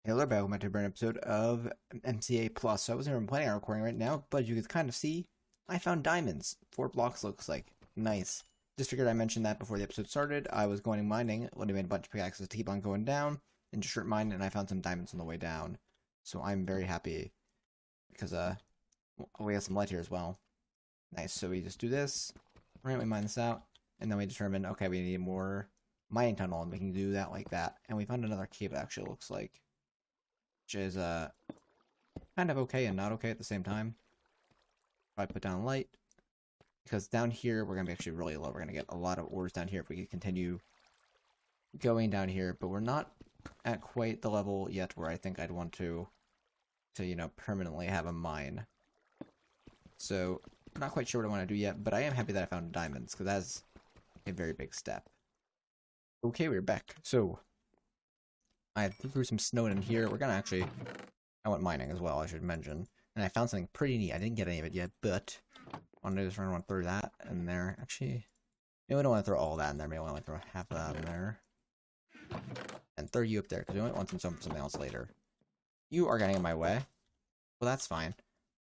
Hello, welcome back to a brand new episode of MCA Plus. So I wasn't even planning on recording right now, but as you can kind of see, I found diamonds. 4 blocks looks like. Nice. Just figured I mentioned that before the episode started. I was going mining, when I made a bunch of pickaxes to keep on going down, and just short mine, and I found some diamonds on the way down. So I'm very happy, because we have some light here as well. Nice, so we just do this, right, we mine this out, and then we determine, okay, we need more mining tunnel, and we can do that like that. And we found another cave, it actually looks like, which is kind of okay and not okay at the same time. Probably put down light, because down here we're gonna be actually really low. We're gonna get a lot of ores down here if we could continue going down here, but we're not at quite the level yet where I think I'd want to permanently have a mine. So I'm not quite sure what I want to do yet, but I am happy that I found diamonds, because that's a very big step. Okay, we're back. So I threw some snow in here. We're gonna actually, I went mining as well, I should mention. And I found something pretty neat. I didn't get any of it yet, but I want to do is I want to throw that in there. Actually, maybe we don't want to throw all that in there. Maybe we want to throw half of that in there. And throw you up there, because we might want something else later. You are getting in my way. Well, that's fine.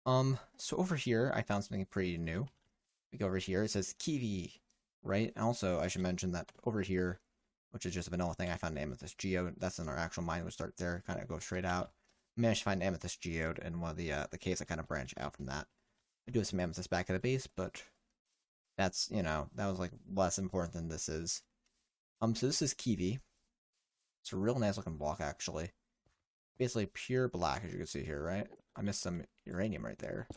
So over here, I found something pretty new. We go over here, it says Kiwi, right? And also, I should mention that over here, which is just a vanilla thing, I found an amethyst geode. That's in our actual mine. We'll start there, kind of go straight out. Managed to find an amethyst geode in one of the caves that kind of branch out from that. I do have some amethyst back at the base, but that's, that was like less important than this is. So this is Kiwi. It's a real nice looking block, actually. Basically pure black, as you can see here, right? I missed some uranium right there.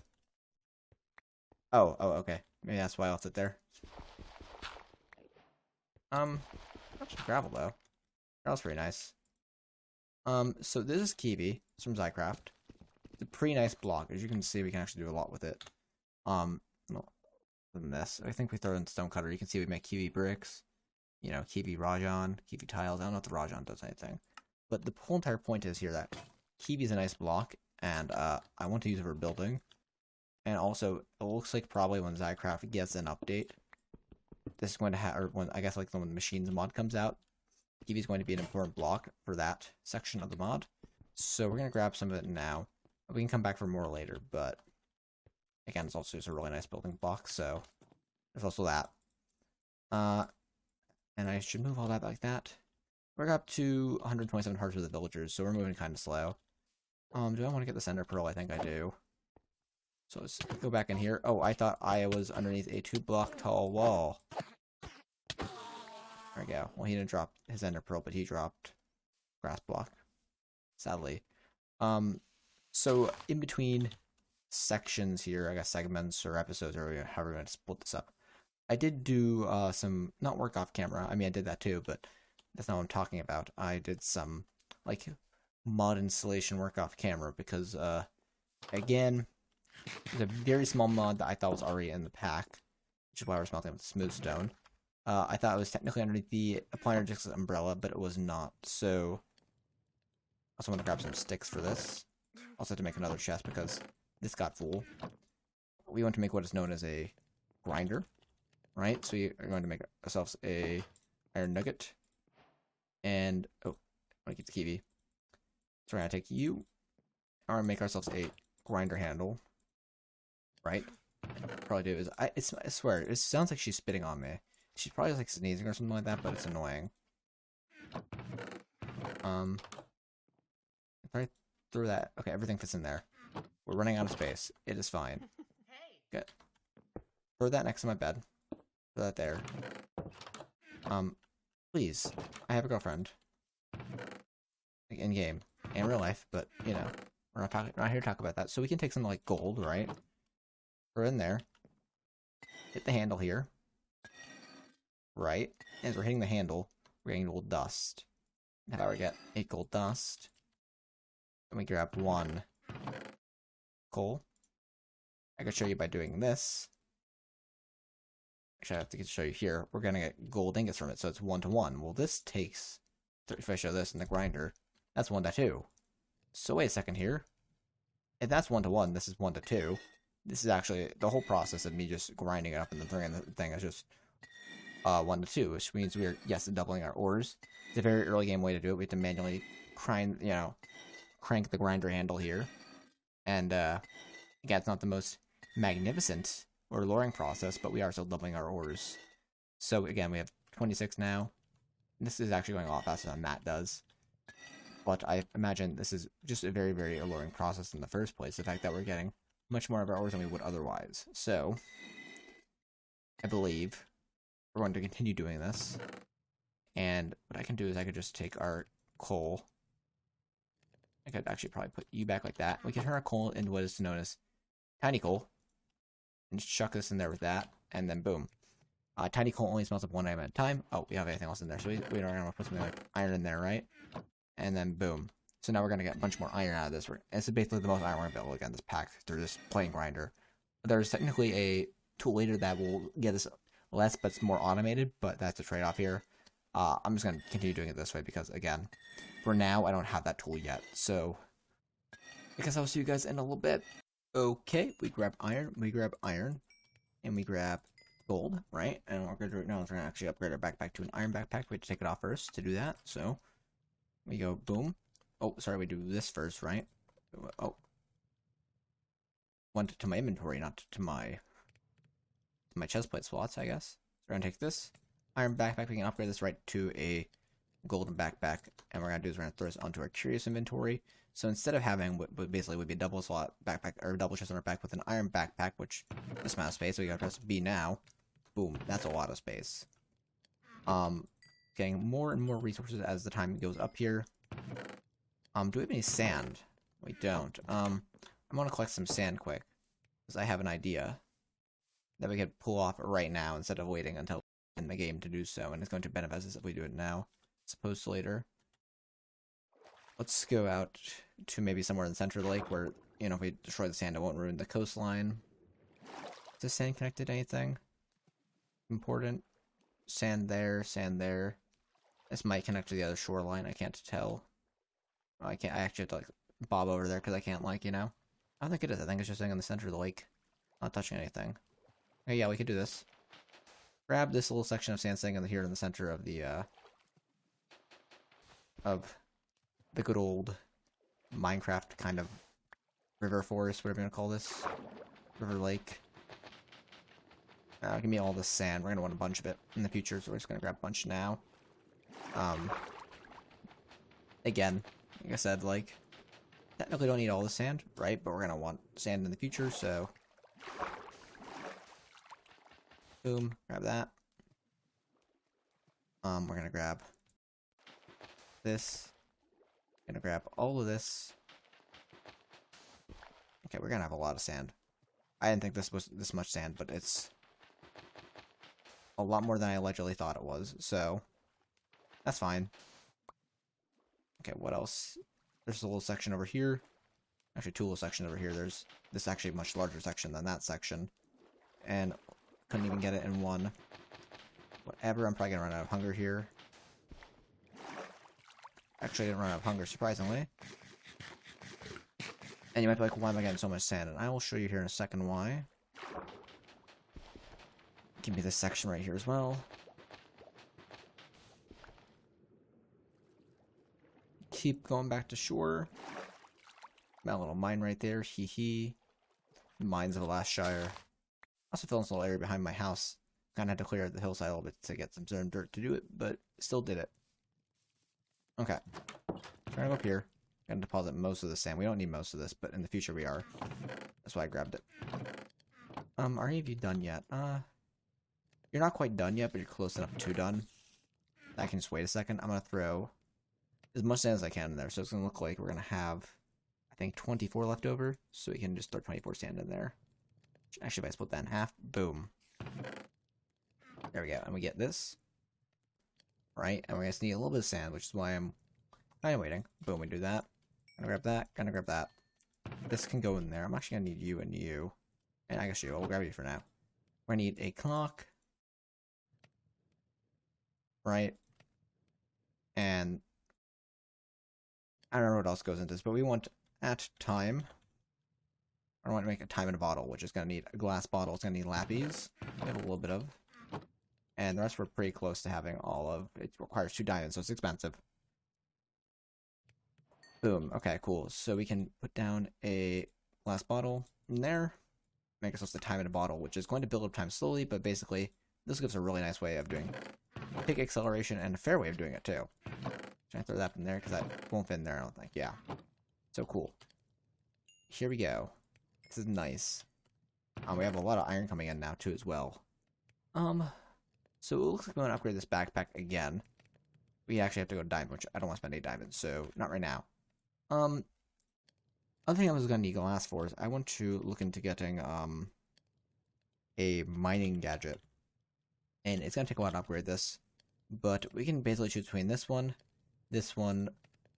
Oh, okay. Maybe that's why I left it there. That's some gravel though. That was pretty nice. So this is Kiwi. It's from Zycraft. It's a pretty nice block. As you can see, we can actually do a lot with it. Well, than this. I think we throw in stonecutter. You can see we make Kiwi bricks. Kiwi Rajan, Kiwi tiles. I don't know if the Rajan does anything. But the whole entire point is here that Kiwi is a nice block, and I want to use it for building. And also, it looks like probably when Zycraft gets an update, this is going to have, or when, I guess like when the machines mod comes out, Kiwi is going to be an important block for that section of the mod. So we're going to grab some of it now. We can come back for more later, but again, it's also just a really nice building block, so there's also that. And I should move all that like that. We're up to 127 hearts with the villagers, so we're moving kind of slow. Do I want to get the ender pearl? I think I do. So let's go back in here. Oh, I thought I was underneath a 2-block tall wall. There we go. Well, he didn't drop his ender pearl, but he dropped grass block. Sadly. So in between sections here, I guess segments or episodes, or however we're going to split this up, I did do some, not work off camera. I mean, I did that too, but that's not what I'm talking about. I did some, like, mod installation work off camera because, again, there's a very small mod that I thought was already in the pack, which is why we're smelting with smooth stone. I thought it was technically underneath the Applianogix umbrella, but it was not. So, I also want to grab some sticks for this. Also to make another chest because this got full. We want to make what is known as a grinder, right? So we are going to make ourselves a iron nugget. And, oh, I want to keep the Kiwi. So we're going to take you, and make ourselves a grinder handle. Right? Probably do is I swear it sounds like she's spitting on me. She's probably like sneezing or something like that, but it's annoying. If I throw that, okay, everything fits in there. We're running out of space. It is fine. Good. Throw that next to my bed. Throw that there. Please, I have a girlfriend. Like in game, in real life, but we're not here to talk about that. So we can take something like gold, right? We're in there. Hit the handle here. Right. As we're hitting the handle, we're getting gold dust. How about we get 8 gold dust? And we grab 1 coal. I could show you by doing this. Actually, I have to show you here. We're gonna get gold ingots from it, so it's 1 to 1. Well, this takes, if I show this in the grinder, that's 1 to 2. So wait a second here. If that's 1 to 1, this is 1 to 2. This is actually the whole process of me just grinding it up and then throwing the thing is just 1 to 2, which means we're, yes, doubling our ores. It's a very early game way to do it. We have to manually grind, crank the grinder handle here. And, again, it's not the most magnificent or alluring process, but we are still doubling our ores. So, again, we have 26 now. This is actually going a lot faster than that does. But I imagine this is just a very, very alluring process in the first place. The fact that we're getting much more of our ores than we would otherwise. So, I believe we're going to continue doing this. And what I can do is I could just take our coal. I could actually probably put you back like that. We can turn our coal into what is known as tiny coal. And just chuck this in there with that. And then boom. Tiny coal only smells up one item at a time. Oh, we have anything else in there. So we don't want to put something like iron in there, right? And then boom. So now we're going to get a bunch more iron out of this. This is basically the most iron we're going to be able to get in this pack through this plain grinder. There's technically a tool later that will get us less, but it's more automated. But that's a trade-off here. I'm just going to continue doing it this way because, again, for now, I don't have that tool yet. So I guess I'll see you guys in a little bit. Okay, we grab iron, and we grab gold, right? And what we're going to do right now is we're going to actually upgrade our backpack to an iron backpack. We have to take it off first to do that. So we go boom. Oh, sorry, we do this first, right? Oh. Went to my inventory, not to my chestplate slots, I guess. So we're going to take this iron backpack. We can upgrade this right to a golden backpack. And what we're going to do is we're going to throw this onto our curious inventory. So instead of having what basically would be a double slot backpack, or double chest on our back with an iron backpack, which this amount of space, so we got to press B now. Boom, that's a lot of space. Getting more and more resources as the time goes up here. Do we have any sand? We don't. I want to collect some sand quick, because I have an idea that we could pull off right now instead of waiting until in the game to do so, and it's going to benefit us if we do it now, as opposed to later. Let's go out to maybe somewhere in the center of the lake where, you know, if we destroy the sand, it won't ruin the coastline. Is this sand connected to anything important? Sand there, sand there. This might connect to the other shoreline, I can't tell. Oh, I actually have to, like, bob over there because I can't, like, you know. I don't think it is. I think it's just sitting in the center of the lake. Not touching anything. Okay, yeah, we could do this. Grab this little section of sand sitting here in the center of the good old Minecraft kind of river forest, whatever you want to call this. River lake. Give me all this sand. We're going to want a bunch of it in the future, so we're just going to grab a bunch now. Again, like I said, like, technically don't need all the sand, right? But we're going to want sand in the future, so... Boom, grab that. We're going to grab this. Gonna grab all of this. Okay, we're gonna have a lot of sand. I didn't think this was this much sand, but it's a lot more than I allegedly thought it was, so that's fine. Okay, what else? There's a little section over here. Actually, two little sections over here. There's this actually much larger section than that section. And couldn't even get it in one. Whatever, I'm probably gonna run out of hunger here. Actually, I didn't run out of hunger, surprisingly. And you might be like, why am I getting so much sand? And I will show you here in a second why. Give me this section right here as well. Keep going back to shore. That little mine right there, hee hee. Mines of the last Shire. Also fell in this little area behind my house. Kinda had to clear the hillside a little bit to get some dirt to do it, but still did it. Okay. Trying to go up here. Gonna deposit most of the sand. We don't need most of this, but in the future we are. That's why I grabbed it. Are any of you done yet? You're not quite done yet, but you're close enough to done. I can just wait a second. I'm gonna throw as much sand as I can in there, so it's gonna look like we're gonna have, I think, 24 left over, so we can just throw 24 sand in there. Actually, if I split that in half, boom. There we go, and we get this. Right, and we're gonna need a little bit of sand, which is why I'm kind of waiting. Boom, we do that. Gonna grab that, gonna grab that. This can go in there. I'm actually gonna need you and you. And I guess you, I'll grab you for now. We're gonna need a clock. Right. And I don't know what else goes into this, but we want at time. I want to make a time in a bottle, which is gonna need a glass bottle. It's gonna need lappies. We have a little bit of. And the rest we're pretty close to having all of. It requires 2 diamonds, so it's expensive. Boom. Okay, cool. So we can put down a glass bottle in there. Make ourselves the time in a bottle, which is going to build up time slowly, but basically this gives a really nice way of doing quick acceleration and a fair way of doing it too. Should I throw that in there? Because that won't fit in there, I don't think. Yeah. So cool. Here we go. This is nice. We have a lot of iron coming in now too as well. So it looks like we want to upgrade this backpack again. We actually have to go to diamond, which I don't want to spend any diamonds, so not right now. Other thing I was gonna need glass for is I want to look into getting a mining gadget. And it's gonna take a while to upgrade this. But we can basically choose between this one,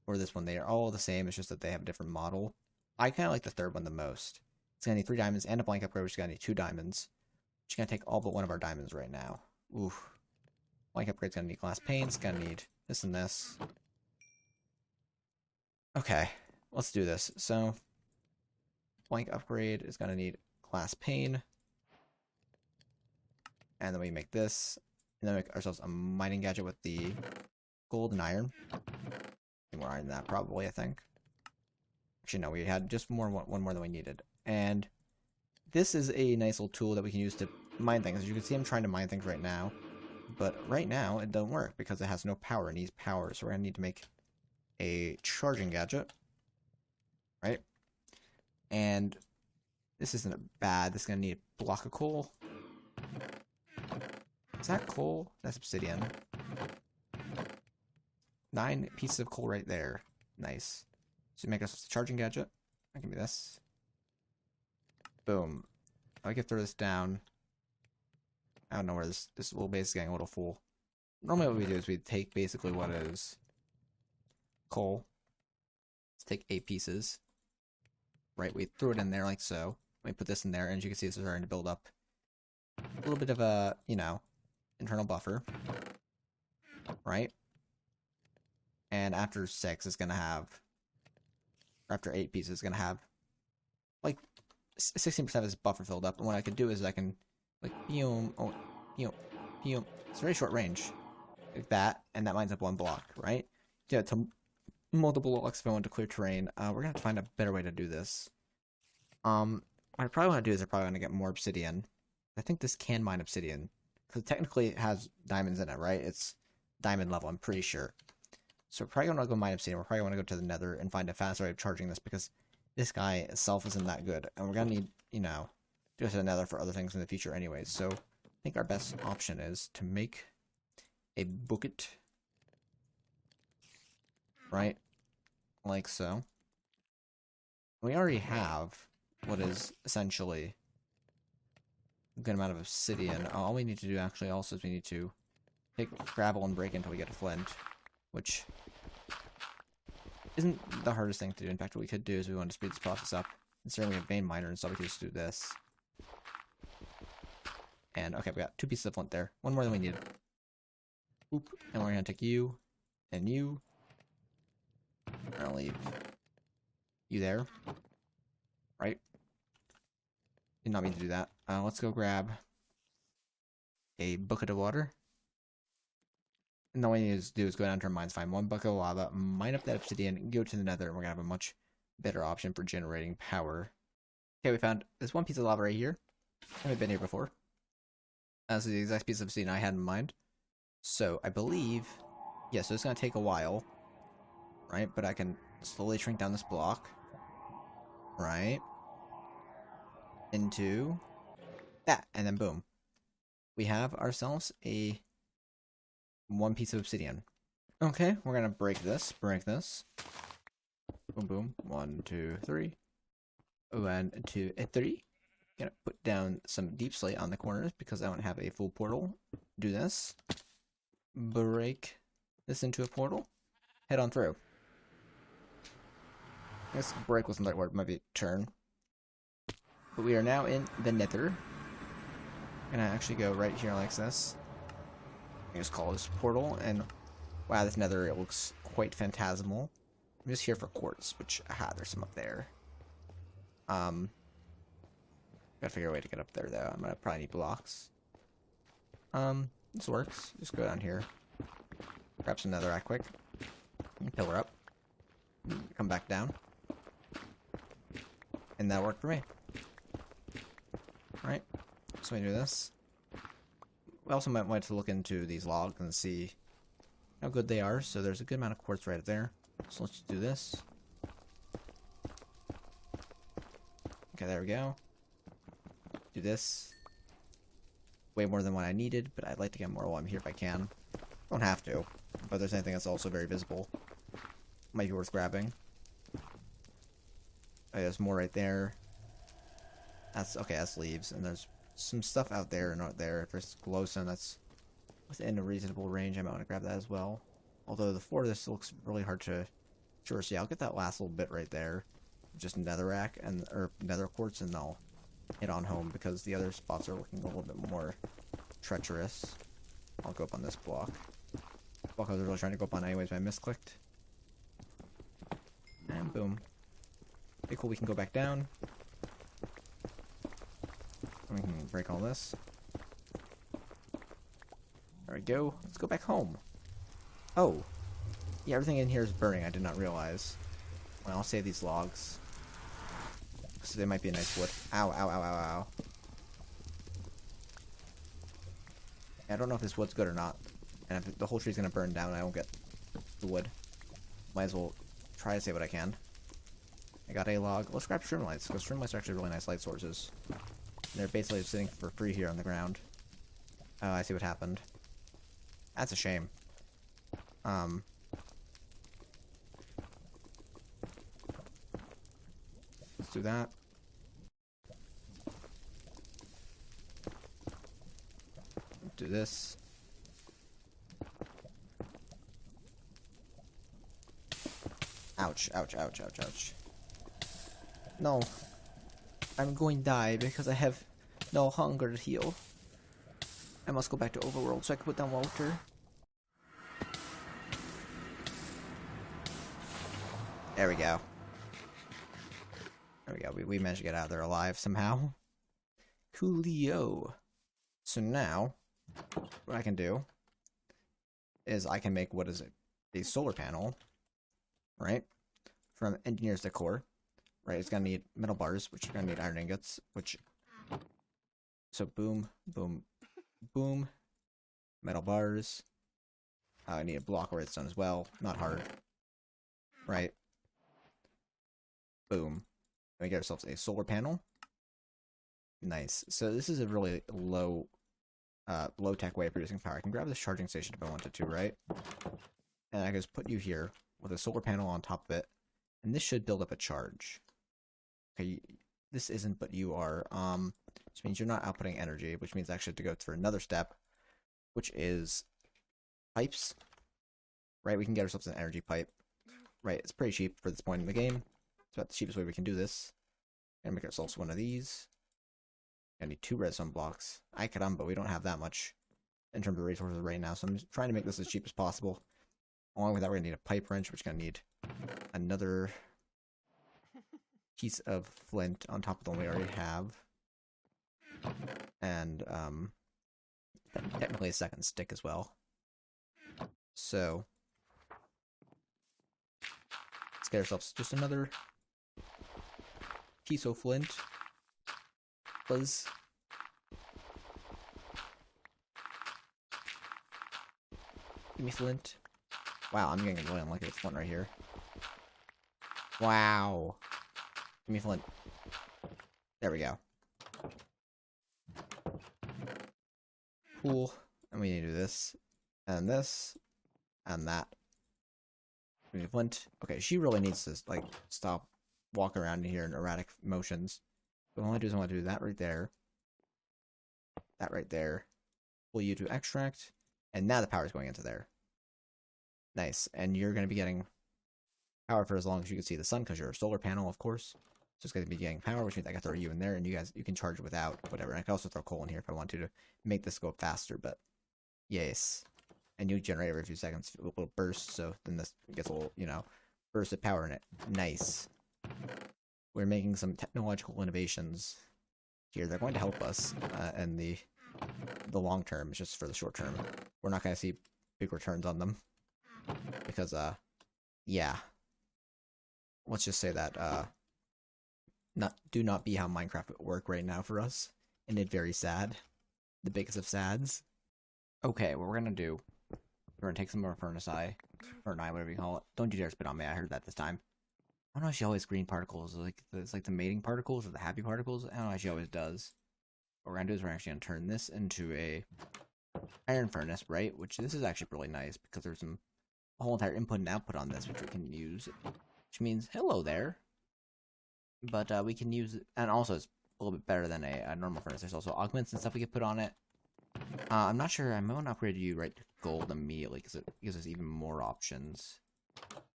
or this one. They are all the same, it's just that they have a different model. I kinda like the third one the most. It's gonna need 3 diamonds and a blank upgrade, which is gonna need 2 diamonds. Which is gonna take all but one of our diamonds right now. Oof. Blank upgrade's gonna need glass pane, it's gonna need this and this. Okay, let's do this. So, blank upgrade is gonna need glass pane. And then we make this. And then make ourselves a mining gadget with the gold and iron. More iron than that, probably, I think. Actually, no, we had just one more than we needed. And this is a nice little tool that we can use to mine things. As you can see, I'm trying to mine things right now. But right now, it doesn't work because it has no power. It needs power. So we're going to need to make a charging gadget. Right? And this isn't bad. This is going to need a block of coal. Is that coal? That's obsidian. 9 pieces of coal right there. Nice. So make us a charging gadget. That can be this. Boom. I can throw this down. I don't know where this little base is getting a little full. Normally what we do is we take basically what is coal. Let's take 8 pieces. Right, we throw it in there like so. We put this in there, and as you can see, this is starting to build up a little bit of a, you know, internal buffer. Right? And after 6, it's going to have, or after 8 pieces, it's going to have, like, 16% of this buffer filled up. And what I can do is I can, like, boom, oh, boom. It's very short range. Like that, and that lines up 1 block, right? Yeah, to multiple blocks if I want to clear terrain. We're going to have to find a better way to do this. What I probably want to do is I probably want to get more obsidian. I think this can mine obsidian. Because technically it has diamonds in it, right? It's diamond level, I'm pretty sure. So we're probably going to go mine obsidian. We're probably going to go to the nether and find a faster way of charging this because this guy itself isn't that good. And we're going to need, you know, to go to the nether for other things in the future anyways. So I think our best option is to make a bucket. Right? Like so. We already have what is essentially a good amount of obsidian. All we need to do actually also is we need to take gravel and break until we get a flint. Which isn't the hardest thing to do. In fact, what we could do is we want to speed this process up. Considering we have vein miner and stuff, we can just do this. And, okay, we got 2 pieces of flint there. 1 more than we needed. Oop. And we're going to take you and you. We're going to leave you there. Right? Did not mean to do that. Let's go grab a bucket of water. And all we need to do is go down to our mines, find 1 bucket of lava, mine up that obsidian, go to the nether, and we're going to have a much better option for generating power. Okay, we found this 1 piece of lava right here. I haven't been here before. This is the exact piece of obsidian I had in mind. So, I believe... yeah, so it's going to take a while. Right? But I can slowly shrink down this block. Right? Into... that, and then boom. We have ourselves a... 1 piece of obsidian. Okay, we're gonna break this. Boom, boom. 1, 2, 3. 1, 2, 3. Gonna put down some deep slate on the corners because I don't have a full portal. Do this. Break this into a portal. Head on through. I guess break wasn't the right word. Might be turn. But we are now in the nether. I'm gonna actually go right here like this. I just call this portal, and wow, this nether, it looks quite phantasmal. I'm just here for quartz, which, aha, there's some up there. Gotta figure a way to get up there, though. I'm gonna probably need blocks. This works. Just go down here. Grab some netherrack quick. Pillar up. come back down. And that worked for me. Alright, so we do this. We also might want to look into these logs and see how good they are. So there's a good amount of quartz right there. So let's do this. Okay, there we go. Do this. Way more than what I needed, but I'd like to get more while I'm here if I can. Don't have to, but if there's anything that's also very visible, might be worth grabbing. Okay, there's more right there. That's okay. That's leaves, and there's some stuff out there and out there. If there's glowstone that's within a reasonable range, I might want to grab that as well. Although the floor of this looks really hard to sure see. I'll get that last little bit right there, just netherrack and or nether quartz, and I'll hit on home because the other spots are looking a little bit more treacherous. I'll go up on this block. Block I was really trying to go up on anyways, but I misclicked. And boom. Okay, cool, we can go back down. We can break all this. There we go. Let's go back home. Oh. Yeah, everything in here is burning. I did not realize. Well, I'll save these logs. So they might be a nice wood. Ow, ow, ow, ow, ow. I don't know if this wood's good or not. And if the whole tree's gonna burn down, I don't get the wood. Might as well try to save what I can. I got a log. Let's grab string lights, because string lights are actually really nice light sources. And they're basically sitting for free here on the ground. Oh, I see what happened. That's a shame. Let's do that. Do this. Ouch, ouch, ouch, ouch, ouch. No. I'm going to die because I have no hunger to heal. I must go back to Overworld so I can put down Walter. There we go. There we go. We managed to get out of there alive somehow. Coolio. So now, what I can do is I can make, what is it? A solar panel, right? From engineer's decor, right? It's gonna need metal bars, which are gonna need iron ingots, which, so boom, boom, boom, metal bars. I need a block of redstone as well, not hard, right? Boom. And we get ourselves a solar panel. Nice. So this is a really low-tech way of producing power. I can grab this charging station if I wanted to, right? And I can just put you here with a solar panel on top of it, and this should build up a charge. Okay, this isn't, but you are, which means you're not outputting energy, which means I actually have to go through another step, which is pipes, right? We can get ourselves an energy pipe, right? It's pretty cheap for this point in the game. It's about the cheapest way we can do this. And make ourselves one of these. I need 2 redstone blocks. Ay caramba, we don't have that much in terms of resources right now, so I'm just trying to make this as cheap as possible. Along with that, we're going to need a pipe wrench, which is going to need another piece of flint on top of the one we already have. And, technically a second stick as well. So, let's get ourselves just another piece of flint. Buzz. Give me flint. Wow, I'm getting really unlucky with flint right here. Wow. Give me flint. There we go. Cool. And we need to do this, and that. We need flint. Okay, she really needs to, like, stop walking around here in erratic motions. What I want to do is I want to do that right there. That right there. Pull you to extract. And now the power is going into there. Nice. And you're going to be getting power for as long as you can see the sun, because you're a solar panel, of course. So it's going to be getting power, which means I can throw you in there, and you can charge without whatever. And I can also throw coal in here if I want to make this go faster, but yes. And you generate every few seconds a little burst, so then this gets a little, burst of power in it. Nice. We're making some technological innovations here. They're going to help us in the long term. It's just for the short term. We're not going to see big returns on them because, yeah. let's just say that do not be how Minecraft would work right now for us, and it's very sad, the biggest of sads. Okay, what we're gonna do, we're gonna take some more furnace eye, whatever you call it. Don't you dare spit on me. I heard that this time. I don't know if she always green particles, like it's like the mating particles or the happy particles. I don't know if she always does. What we're gonna do is we're actually gonna turn this into a iron furnace, right? Which this is actually really nice because there's a whole entire input and output on this, which we can use. Which means hello there. But we can use it, and also it's a little bit better than a normal furnace. There's also augments and stuff we can put on it. I'm not sure. I might want to upgrade you right to gold immediately because it gives us even more options,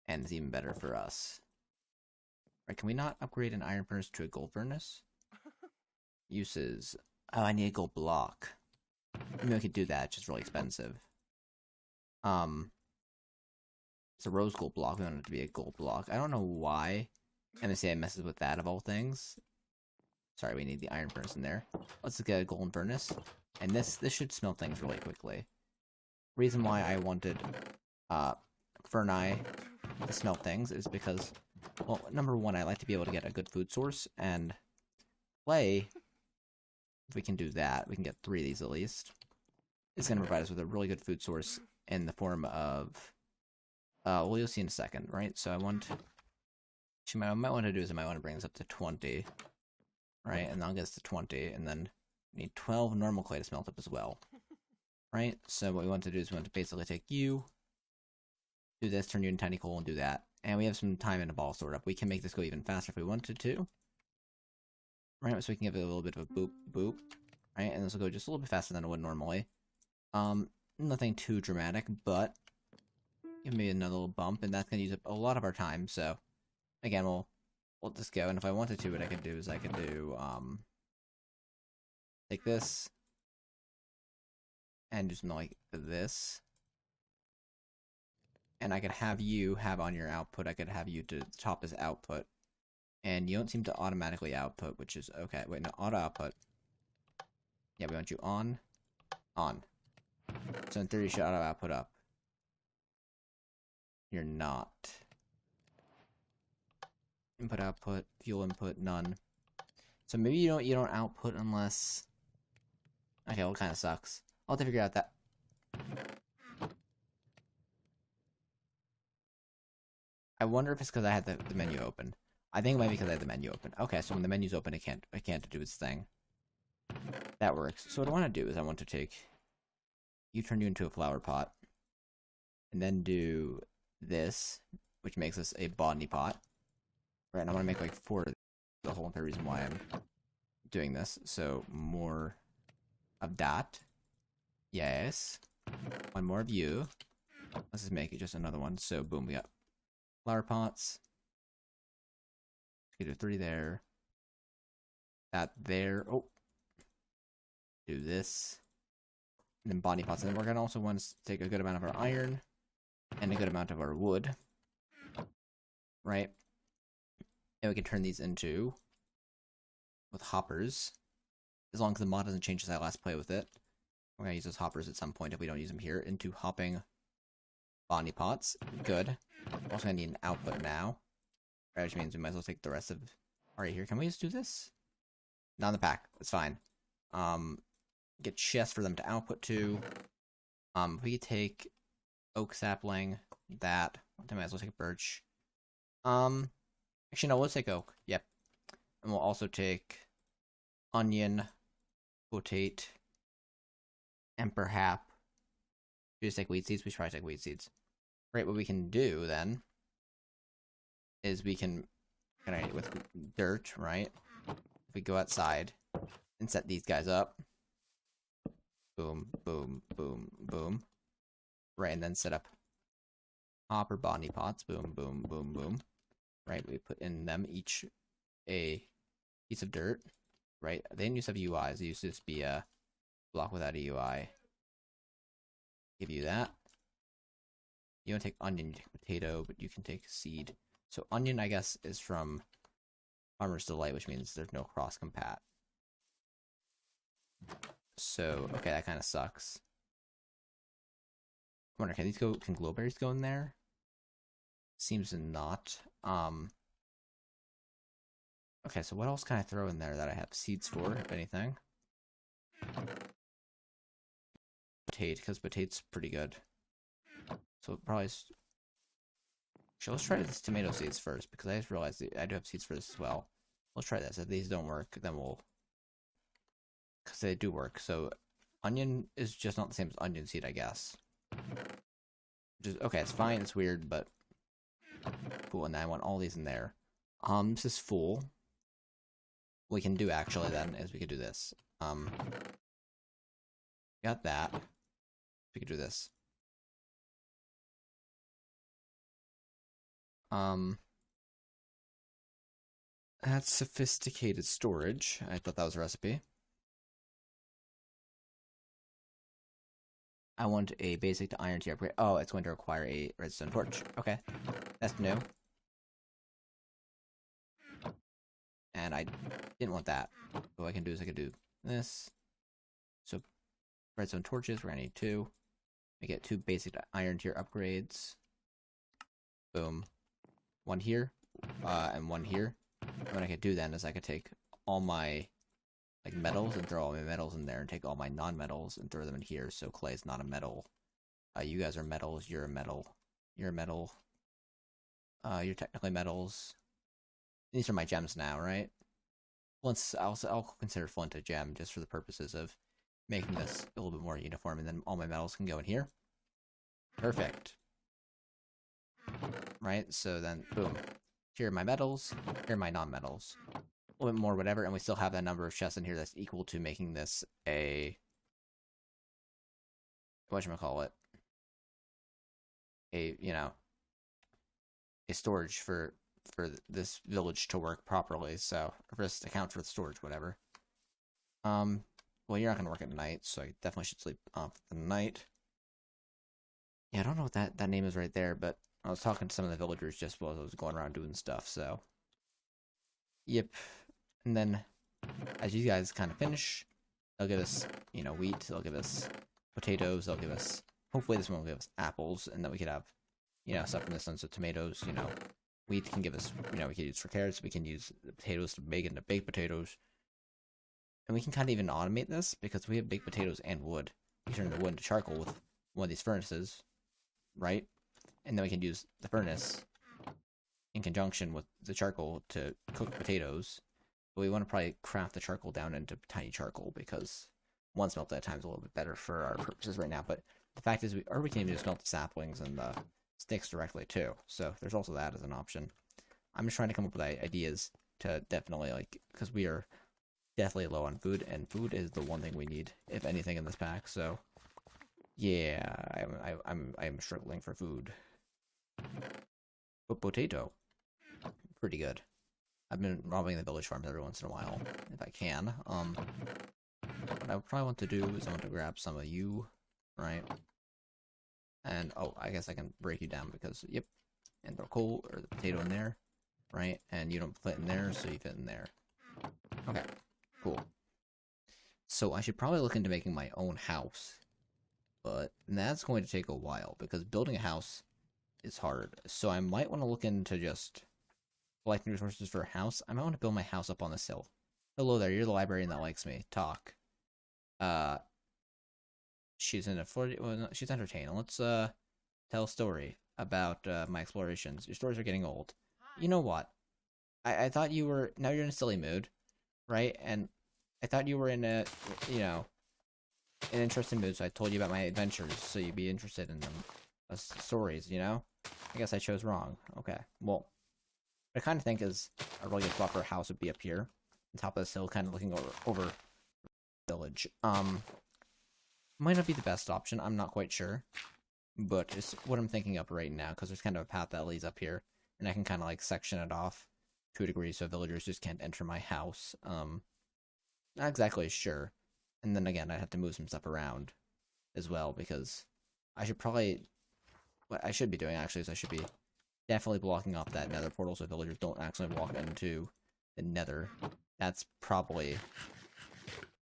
and it's even better for us. Right? Can we not upgrade an iron furnace to a gold furnace? Uses. Oh, I need a gold block. Maybe we could do that. It's just really expensive. It's a rose gold block. We want it to be a gold block. I don't know why MCA messes with that of all things. Sorry, we need the iron furnace in there. Let's get a golden furnace. And this should smelt things really quickly. Reason why I wanted Ferneye to smelt things is because, well, number one, I like to be able to get a good food source, and clay, if we can do that, we can get 3 of these at least. It's going to provide us with a really good food source in the form of, well, you'll see in a second, right? So I want, actually, what I might want to do is I might want to bring this up to 20, right? And I'll get this to 20, and then we need 12 normal clay to smelt up as well, right? So what we want to do is we want to basically take you, do this, turn you into tiny coal, and do that. And we have some time in a ball stored up. We can make this go even faster if we wanted to, right? So we can give it a little bit of a boop, boop, right? And this will go just a little bit faster than it would normally. Nothing too dramatic, but give me another little bump, and that's going to use up a lot of our time. So again, we'll just go. And if I wanted to, what I could do is I could do take this and do something like this, and I could have you have on your output. I could have you to top as output, and you don't seem to automatically output, which is okay. Wait, no, auto output. Yeah, we want you on. So in theory, you should auto output up. You're not. Input output, fuel input, none. So maybe you don't output unless. Okay, well, it kind of sucks. I'll have to figure out that. I wonder if it's because I had the menu open. I think it might be because I had the menu open. Okay, so when the menu's open, it can't do its thing. That works. So what I want to do is I want to take you, turn you into a flower pot, and then do this, which makes us a botany pot. Right, and I want to make like 4 of the whole entire reason why I'm doing this. So more of that. Yes. 1 more of you. Let's just make it just another one. So boom, we got flower pots. We do 3 there. That there. Oh. Do this. And then botany pots. And then we're going to also want to take a good amount of our iron and a good amount of our wood. Right? And we can turn these into with hoppers. As long as the mod doesn't change since I last played with it. We're going to use those hoppers at some point if we don't use them here into hopping botany pots. Good. We're also going to need an output now. Right, which means we might as well take the rest of... Alright, here. Can we just do this? Not in the pack. It's fine. Get chests for them to output to. We could take oak sapling, that. I might as well take birch. Actually, no, let's take oak. Yep. And we'll also take onion, potate, and perhaps we just take wheat seeds. We should probably take wheat seeds. Right, what we can do then is we can, with dirt, right? If we go outside and set these guys up. Boom, boom, boom, boom. Right, and then set up hopper botany pots. Boom, boom, boom, boom. Right, we put in them each a piece of dirt. Right, they didn't used to have UIs. They used to just be a block without a UI. Give you that. You don't take onion, you take potato, but you can take seed. So onion, I guess, is from Farmer's Delight, which means there's no cross compat. So, okay, that kind of sucks. I wonder, can glowberries go in there? Seems to not. Okay, so what else can I throw in there that I have seeds for, if anything? Potato, because potato's pretty good. So probably... Actually, let's try this tomato seeds first, because I just realized I do have seeds for this as well. Let's try this. If these don't work, then we'll... Because they do work. So onion is just not the same as onion seed, I guess. Just, okay, it's fine, it's weird, but... Cool, and I want all these in there. This is full. What we can do, actually, then, is we could do this. Got that. We could do this. That's sophisticated storage. I thought that was a recipe. I want a basic to iron tier upgrade. Oh, it's going to require a redstone torch. Okay, that's new. And I didn't want that. What I can do is I can do this. So, redstone torches, we're gonna need 2. We get 2 basic to iron tier upgrades. Boom. 1 here, and 1 here. And what I could do then is I could take all my like metals and throw all my metals in there, and take all my non-metals and throw them in here. So clay is not a metal. You guys are metals. You're a metal. You're a metal. You're technically metals. These are my gems now, right? Once I'll consider flint a gem just for the purposes of making this a little bit more uniform, and then all my metals can go in here. Perfect. Right? So then, boom. Here are my metals. Here are my non-metals. A little bit more, whatever, and we still have that number of chests in here that's equal to making this a... whatchamacallit? A, you know... a storage for this village to work properly, so... for this to count for the storage, whatever. Well, you're not gonna work at night, so I definitely should sleep off the night. Yeah, I don't know what that name is right there, but I was talking to some of the villagers just while I was going around doing stuff, so... Yep. And then, as you guys kind of finish, they'll give us, you know, wheat, they'll give us potatoes, they'll give us... hopefully this one will give us apples, and then we could have, you know, stuff from this one, so tomatoes, you know... Wheat can give us, you know, we can use for carrots, we can use the potatoes to make into baked potatoes. And we can kind of even automate this, because we have baked potatoes and wood. We turn the wood into charcoal with one of these furnaces, right? And then we can use the furnace in conjunction with the charcoal to cook potatoes. But we want to probably craft the charcoal down into tiny charcoal, because one smelt at a time is a little bit better for our purposes right now. But the fact is, we can even just melt the saplings and the sticks directly too. So there's also that as an option. I'm just trying to come up with ideas to definitely, like, because we are definitely low on food, and food is the one thing we need, if anything, in this pack. So yeah, I'm struggling for food. But potato, pretty good. I've been robbing the village farms every once in a while, if I can. What I would probably want to do is I want to grab some of you, right? And, oh, I guess I can break you down because, yep, and throw coal or the potato in there, right? And you don't fit in there, so you fit in there. Okay, cool. So I should probably look into making my own house, but that's going to take a while because building a house is hard. So I might want to look into just collecting resources for a house. I might want to build my house up on this hill. Hello there, you're the librarian that likes me. Talk. She's in a 40. Well, no, she's entertaining. Let's tell a story about my explorations. Your stories are getting old. You know what? I thought you were. Now you're in a silly mood, right? And I thought you were in a, you know, an interesting mood. So I told you about my adventures, so you'd be interested in them, stories. You know. I guess I chose wrong. Okay. Well, what I kind of think is a really good spot for a house would be up here, on top of this hill, kind of looking over the village. Might not be the best option, I'm not quite sure. But it's what I'm thinking of right now, because there's kind of a path that leads up here. And I can kind of like section it off to a degree so villagers just can't enter my house. Not exactly sure. And then again, I have to move some stuff around as well, because I should probably... what I should be doing, actually, is I should be definitely blocking off that nether portal so villagers don't actually walk into the nether. That's probably...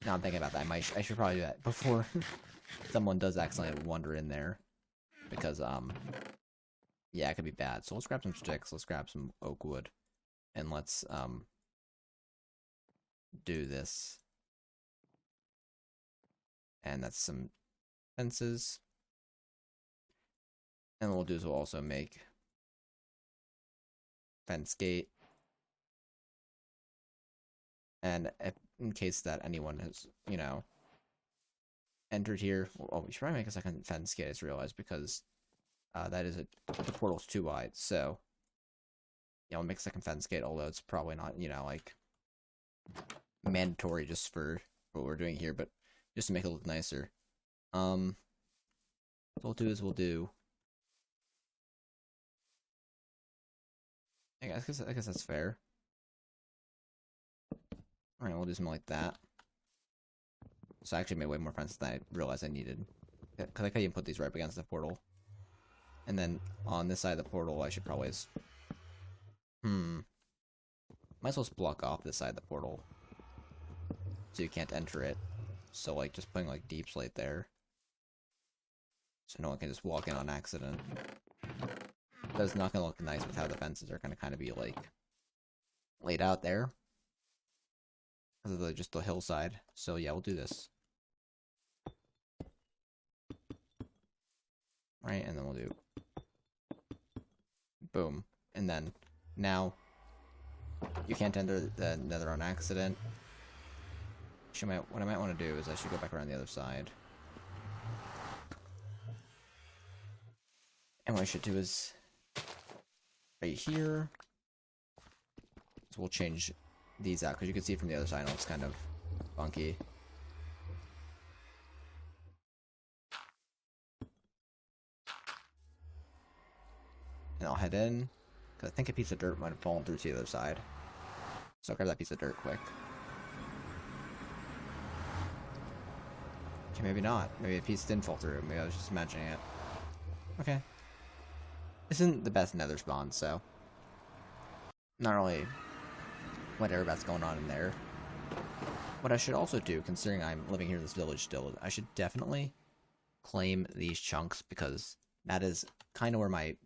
Now I'm thinking about that. I should probably do that before someone does accidentally wander in there. Because, yeah, it could be bad. So let's grab some sticks, let's grab some oak wood, and let's do this. And that's some fences. And what we'll do is we'll also make fence gate. And in case that anyone has, you know, entered here, well, we should probably make a second fence gate, I just realized, because that is the portal's too wide. So, yeah, we'll make a second fence gate, although it's probably not, you know, like, mandatory just for what we're doing here, but just to make it look nicer. What we'll do is I guess that's fair. Alright, we'll do something like that. So I actually made way more fences than I realized I needed. Because I can't even put these right up against the portal. And then on this side of the portal, I should probably just... Might as well just block off this side of the portal. So you can't enter it. So, like, just putting, like, deep slate there. So no one can just walk in on accident. That's not gonna look nice with how the fences are gonna kind of be, like, laid out there. Because of just the hillside. So yeah, we'll do this. Right, and then we'll do... Boom. And then, now, you can't enter the nether on accident. Actually, what I might want to do is I should go back around the other side. And what I should do is... right here... So we'll change these out, because you can see from the other side, it's kind of funky. And I'll head in, because I think a piece of dirt might have fallen through to the other side. So I'll grab that piece of dirt quick. Okay, maybe not. Maybe a piece didn't fall through. Maybe I was just imagining it. Okay. This isn't the best nether spawn, so... not really whatever that's going on in there. What I should also do, considering I'm living here in this village still, I should definitely claim these chunks, because that is kind of where my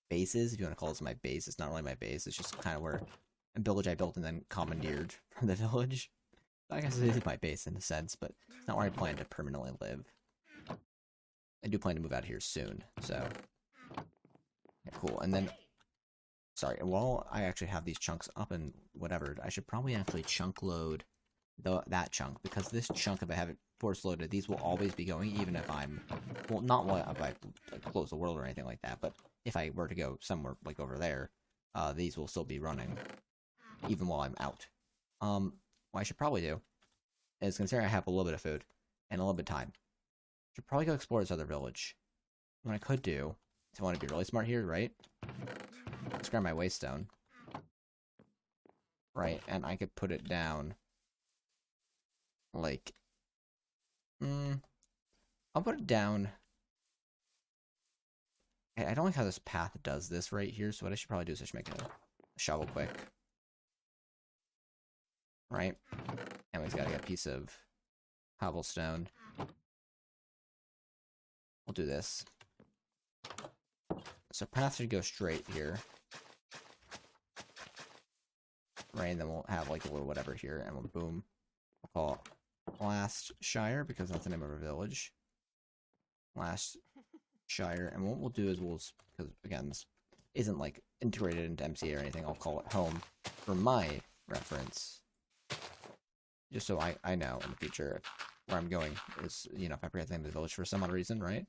base is. If you want to call this my base, it's not really my base. It's just kind of where a village I built and then commandeered from the village. I guess it is my base in a sense, but it's not where I plan to permanently live. I do plan to move out here soon, so... yeah, cool. And then... sorry, while I actually have these chunks up and whatever, I should probably actually chunk load that chunk, because this chunk, if I have it force loaded, these will always be going, even if I'm... well, not if I like, close the world or anything like that, but if I were to go somewhere, like over there, these will still be running, even while I'm out. What I should probably do is, considering I have a little bit of food and a little bit of time, I should probably go explore this other village. What I could do, if I want to be really smart here, right? Let's grab my waystone. Right, and I could put it down, like, I'll put it down. I don't like how this path does this right here, so what I should probably do is I should make a shovel quick. Right? And we've got to get a piece of cobblestone. We'll do this. So path should go straight here. Right, and then we'll have like a little whatever here, and we'll boom. We'll call it Last Shire, because that's the name of our village. Last Shire, and what we'll do is because again, this isn't like integrated into MCA or anything, I'll call it home for my reference. Just so I know in the future where I'm going is, you know, if I forget the name of the village for some odd reason, right?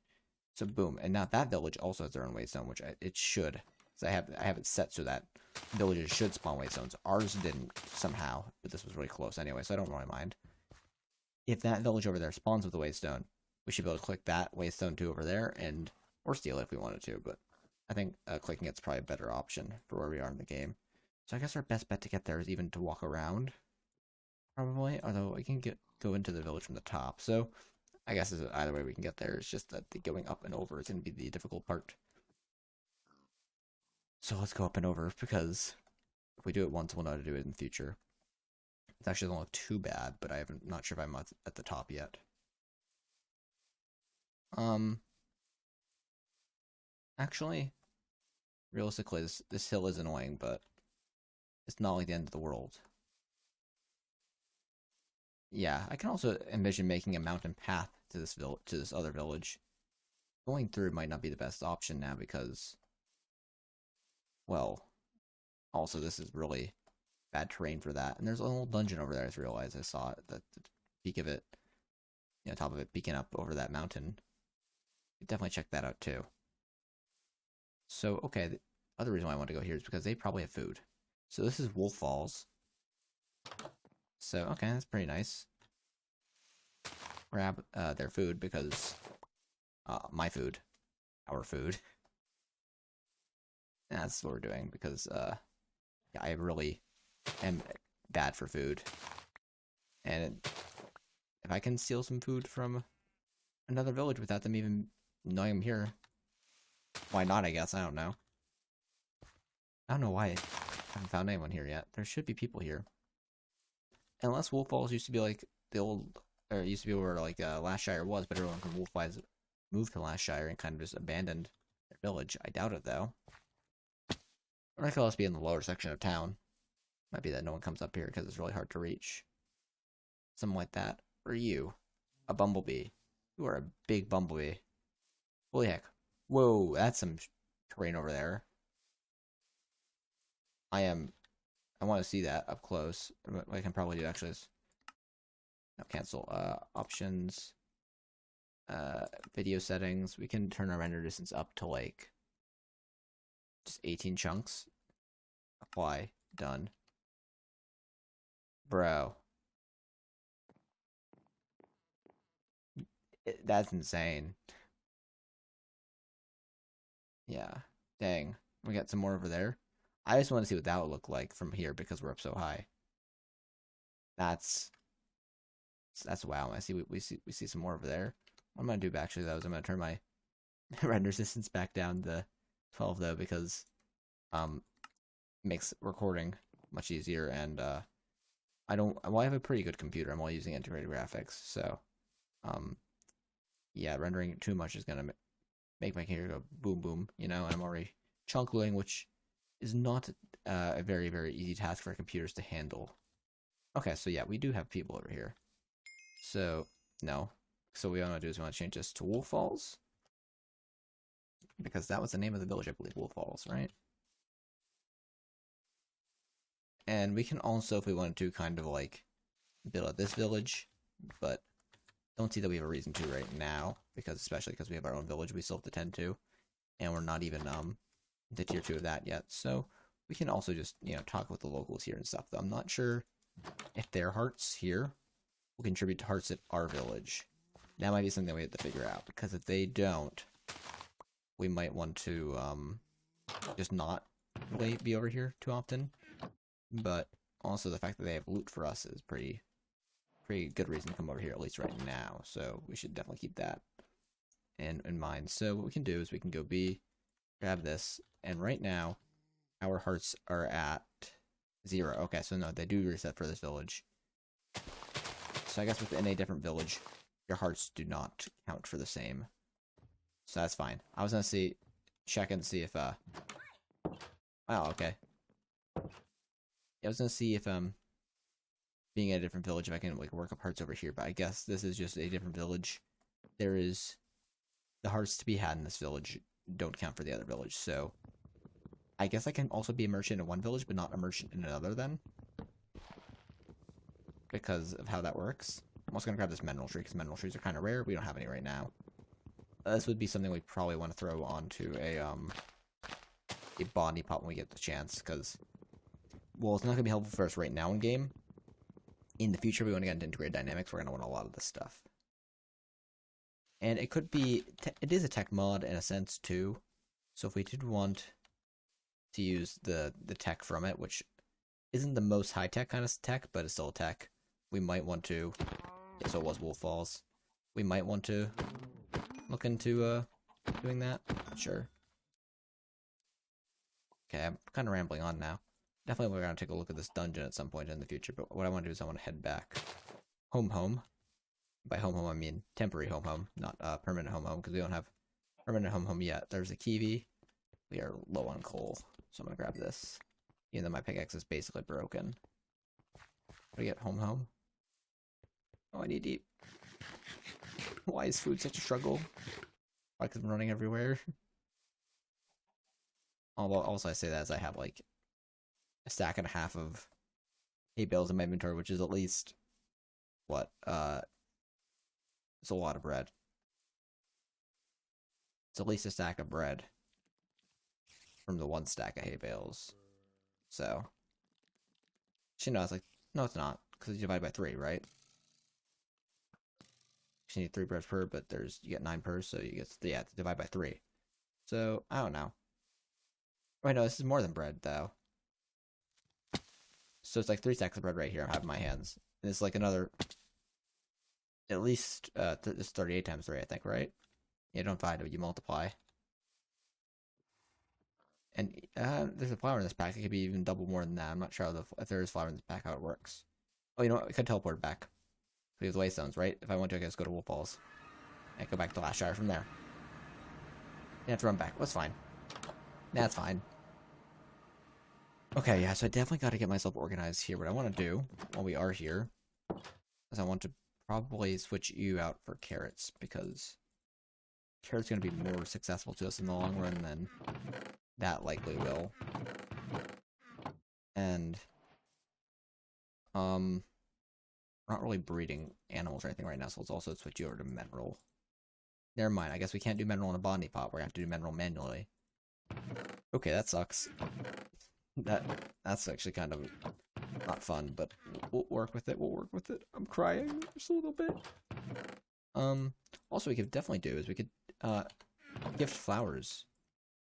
So boom, and now that village also has their own waystone, which it should. So I have it set so that villages should spawn waystones. Ours didn't somehow, but this was really close anyway, so I don't really mind. If that village over there spawns with a waystone, we should be able to click that waystone too over there, or steal it if we wanted to, but I think clicking it's probably a better option for where we are in the game. So I guess our best bet to get there is even to walk around, probably, although I can go into the village from the top, so I guess either way we can get there. It's just that the going up and over is going to be the difficult part. So let's go up and over, because if we do it once, we'll know how to do it in the future. It actually doesn't look too bad, but I'm not sure if I'm at the top yet. Actually, realistically, this hill is annoying, but it's not like the end of the world. Yeah, I can also envision making a mountain path to this to this other village. Going through might not be the best option now because, well, also this is really bad terrain for that. And there's a little dungeon over there. I just realized I saw it, the peak of it, top of it peeking up over that mountain. Definitely check that out too. So, okay, the other reason why I want to go here is because they probably have food. So this is Wolf Falls. So, okay, that's pretty nice. Grab their food because my food, our food. That's what we're doing because yeah, I really am bad for food. And if I can steal some food from another village without them even knowing I'm here, why not, I guess? I don't know. I don't know why I haven't found anyone here yet. There should be people here. Unless Wolf Falls used to be like the old, or it used to be where like Last Shire was, but everyone from Wolf Falls moved to Last Shire and kind of just abandoned their village. I doubt it though. Or it could also be in the lower section of town. Might be that no one comes up here because it's really hard to reach. Something like that. Or you, a bumblebee. You are a big bumblebee. Holy heck. Whoa, that's some terrain over there. I want to see that up close. What I can probably do actually is no, cancel options, video settings. We can turn our render distance up to like just 18 chunks. Apply. Done. Bro. That's insane. Yeah. Dang. We got some more over there. I just want to see what that would look like from here because we're up so high. That's wow. I see we see some more over there. What I'm gonna do actually though is I'm gonna turn my render distance back down to 12 though because makes recording much easier and I have a pretty good computer. I'm all using integrated graphics, so yeah, rendering too much is gonna make my computer go boom boom, and I'm already chunkling, which is not a very easy task for computers to handle. Okay, so yeah, we do have people over here. So no, so what we want to do is we want to change this to Wolf Falls because that was the name of the village, I believe, Wolf Falls, right? And we can also, if we wanted to, kind of like build up this village, but don't see that we have a reason to right now, especially because we have our own village we still have to tend to, and we're not even to tier 2 of that yet. So we can also just talk with the locals here and stuff. Though I'm not sure if their hearts here will contribute to hearts at our village. That might be something we have to figure out, because if they don't, we might want to just not be over here too often. But also the fact that they have loot for us is pretty good reason to come over here, at least right now. So we should definitely keep that in mind. So what we can do is we can go grab this, and right now our hearts are at 0. Okay, so no, they do reset for this village. So I guess within a different village, your hearts do not count for the same. So that's fine. I was gonna check and see if oh, okay. I was gonna see if being at a different village if I can like work up hearts over here, but I guess this is just a different village. There is the hearts to be had in this village don't count for the other village, so I guess I can also be a merchant in one village but not a merchant in another then, because of how that works. I'm also gonna grab this mineral tree because mineral trees are kind of rare. We don't have any right now. This would be something we probably want to throw onto a body pot when we get the chance, because well, it's not gonna be helpful for us right now in game. In the future, we want to get into integrated dynamics. We're gonna want a lot of this stuff, and it could be it is a tech mod in a sense too. So if we did want to use the tech from it, which isn't the most high tech kind of tech, but it's still a tech, we might want to. Yeah, so it was Wolf Falls. We might want to look into doing that. Sure. Okay, I'm kind of rambling on now. Definitely we're going to take a look at this dungeon at some point in the future, but what I want to do is I want to head back home. By home, I mean temporary home, not permanent home, because we don't have permanent home yet. There's a kiwi. We are low on coal, so I'm going to grab this. Even though my pickaxe is basically broken. How do we get home? Oh, I need to eat. Why is food such a struggle? Why? Because I'm running everywhere. Although, also I say that as I have like a stack and a half of hay bales in my inventory, which is at least what? It's a lot of bread. It's at least a stack of bread from the one stack of hay bales. So, she knows, like, no, it's not, because you divide by 3, right? You need 3 bread per, but you get 9 per, so you get, yeah, divide by 3. So, I don't know. Wait, no, this is more than bread, though. So it's like 3 stacks of bread right here I have in my hands. And it's like another, at least, it's 38 times 3, I think, right? You don't divide it, you multiply. And there's a flour in this pack. It could be even double more than that. I'm not sure if there is flour in this pack, how it works. Oh, you know what? We could teleport back. We have the waystones, right? If I want to, I guess go to Wolf Falls. And go back to Last Shire from there. You have to run back. That's fine. That's fine. Okay, yeah, so I definitely got to get myself organized here. What I want to do, while we are here, is I want to probably switch you out for carrots, because carrots going to be more successful to us in the long run than that likely will. And, we're not really breeding animals or anything right now, so let's also switch you over to mineral. Never mind, I guess we can't do mineral in a botany pot. We're gonna have to do mineral manually. Okay, that sucks. That's actually kind of not fun, but we'll work with it. We'll work with it. I'm crying just a little bit. Also we could definitely do is we could gift flowers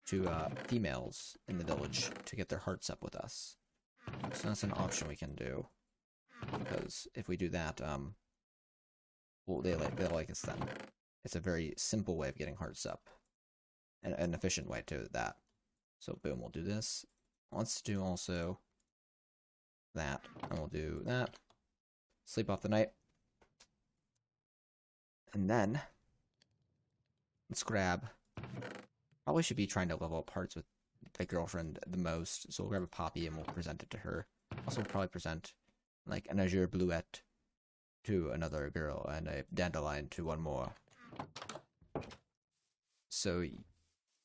to females in the village to get their hearts up with us. So that's an option we can do. Because if we do that, well, they'll like us then. It's a very simple way of getting hearts up. And an efficient way to that. So boom, we'll do this. Let's do also that. And we'll do that. Sleep off the night. And then let's grab, probably should be trying to level up hearts with my girlfriend the most. So we'll grab a poppy and we'll present it to her. Also, we'll probably present like an azure bluette to another girl and a dandelion to one more. So,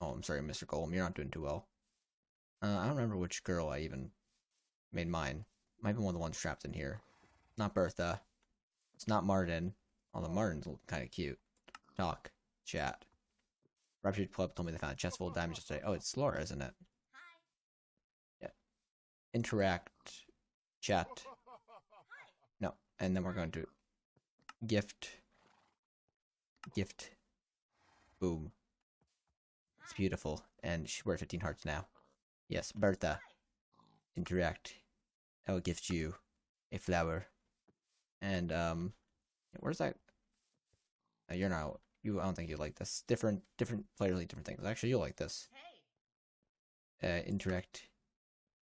oh, I'm sorry, Mr. Golem, you're not doing too well. I don't remember which girl I even made mine. Might be one of the ones trapped in here. Not Bertha. It's not Martin. Although Martin's kind of cute. Talk. Chat. Raptured Club told me they found a chest full of diamonds yesterday. Oh, it's Laura, isn't it? Yeah. Interact. Chat. No. And then we're going to gift. Boom. It's beautiful. And we're at 15 hearts now. Yes, Bertha. Interact. I will gift you a flower. And, where's that? You're not. I don't think you like this. Different players like different things. Actually, you'll like this. Interact.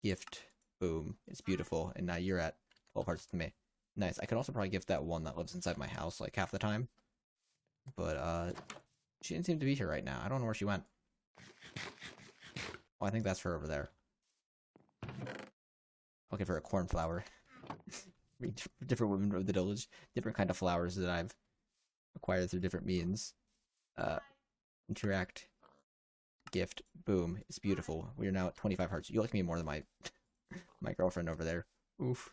Gift. Boom. It's beautiful. And now you're at 12 hearts to me. Nice. I could also probably gift that one that lives inside my house, like, half the time. But, she didn't seem to be here right now. I don't know where she went. Oh, I think that's her over there. I'll give her a cornflower. Different women of the village. Different kind of flowers that I've acquired through different means. Interact. Gift. Boom. It's beautiful. We are now at 25 hearts. You like me more than my my girlfriend over there. Oof.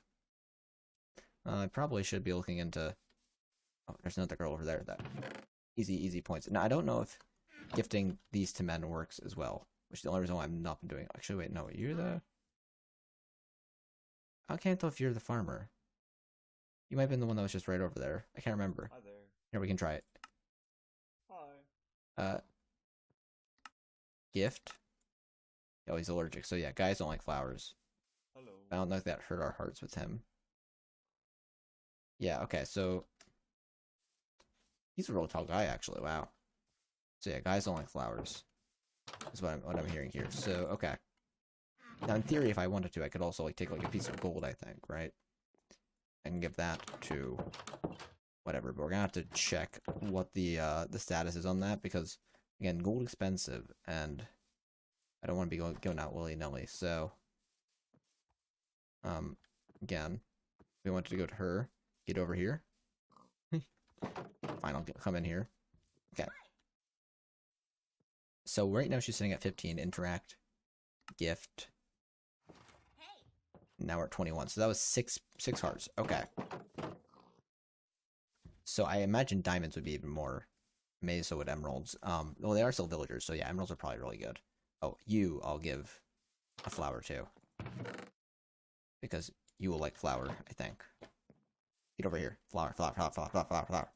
I probably should be looking into... Oh, there's another girl over there. That easy points. Now, I don't know if gifting these to men works as well. Which is the only reason why I've not been doing it. Actually, wait, no. You're the... I can't tell if you're the farmer. You might have been the one that was just right over there. I can't remember. Hi there. Here, we can try it. Hi. Gift? Oh, he's allergic. So yeah, guys don't like flowers. Hello. I don't know if that hurt our hearts with him. Yeah, okay, so... He's a real tall guy, actually. Wow. So yeah, guys don't like flowers. Is what I'm hearing here. So, okay. Now, in theory, if I wanted to, I could also, like, take, like, a piece of gold, I think, right? And give that to whatever, but we're gonna have to check what the status is on that, because, again, gold expensive, and I don't want to be going out willy-nilly, so, again, we wanted to go to her, get over here, Fine, I'll come in here. Okay. So right now she's sitting at 15. Interact, gift. Now we're at 21. So that was six hearts. Okay. So I imagine diamonds would be even more. Maybe so would emeralds. Well, they are still villagers, so yeah, emeralds are probably really good. Oh, you, I'll give a flower to. Because you will like flower, I think. Get over here. Flower, flower, flower, flower, flower, flower, flower.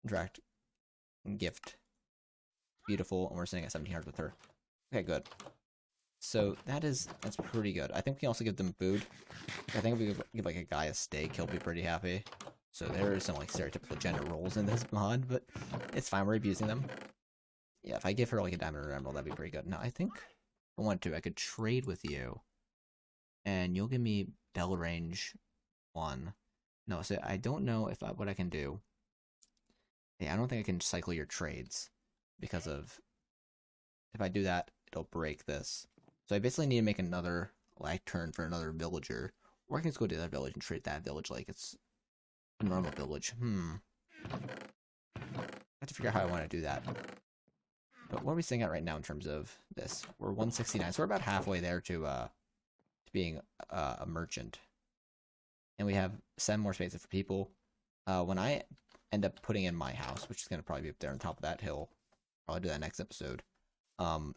Interact. Gift. Beautiful, and we're sitting at 17 hearts with her. Okay, good. So that's pretty good. I think we can also give them food. I think if we give like a guy a steak, he'll be pretty happy. So there are some like stereotypical gender roles in this mod, but it's fine. We're abusing them. Yeah, if I give her like a diamond or an emerald, that'd be pretty good. Now I think if I want to, I could trade with you, and you'll give me bell range 1. No, so I don't know if what I can do. Yeah, I don't think I can cycle your trades because of if I do that, it'll break this. So I basically need to make another like turn for another villager, or I can just go to the other village and trade that village like it's a normal village. I have to figure out how I want to do that. But what are we sitting at right now in terms of this? We're 169, so we're about halfway there to being a merchant. And we have 7 more spaces for people. When I end up putting in my house, which is going to probably be up there on top of that hill, probably do that next episode. I'm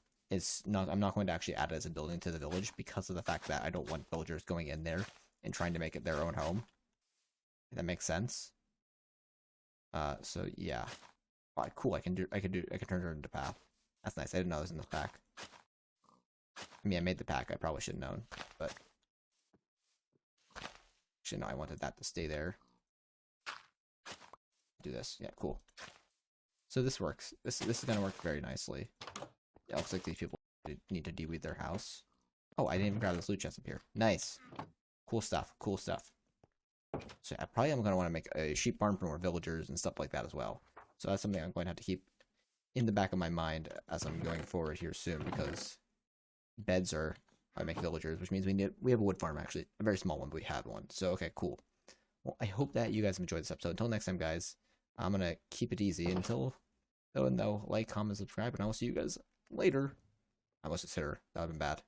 not going to actually add it as a building to the village because of the fact that I don't want villagers going in there and trying to make it their own home. If that makes sense. So yeah. All right, cool. I can turn her into path. That's nice. I didn't know it was in this pack. I mean, I made the pack. I probably should have known, but actually, no. I wanted that to stay there. Do this. Yeah, cool. So this works. This is gonna work very nicely. It looks like these people need to de-weed their house. Oh, I didn't even grab this loot chest up here. Nice. Cool stuff. Cool stuff. So I probably am going to want to make a sheep barn for more villagers and stuff like that as well. So that's something I'm going to have to keep in the back of my mind as I'm going forward here soon, because beds are how I make villagers, which means we have a wood farm, actually. A very small one, but we have one. So, okay, cool. Well, I hope that you guys enjoyed this episode. Until next time, guys, I'm going to keep it easy until, like, comment, subscribe, and I will see you guys later. I must have said her. That would have been bad.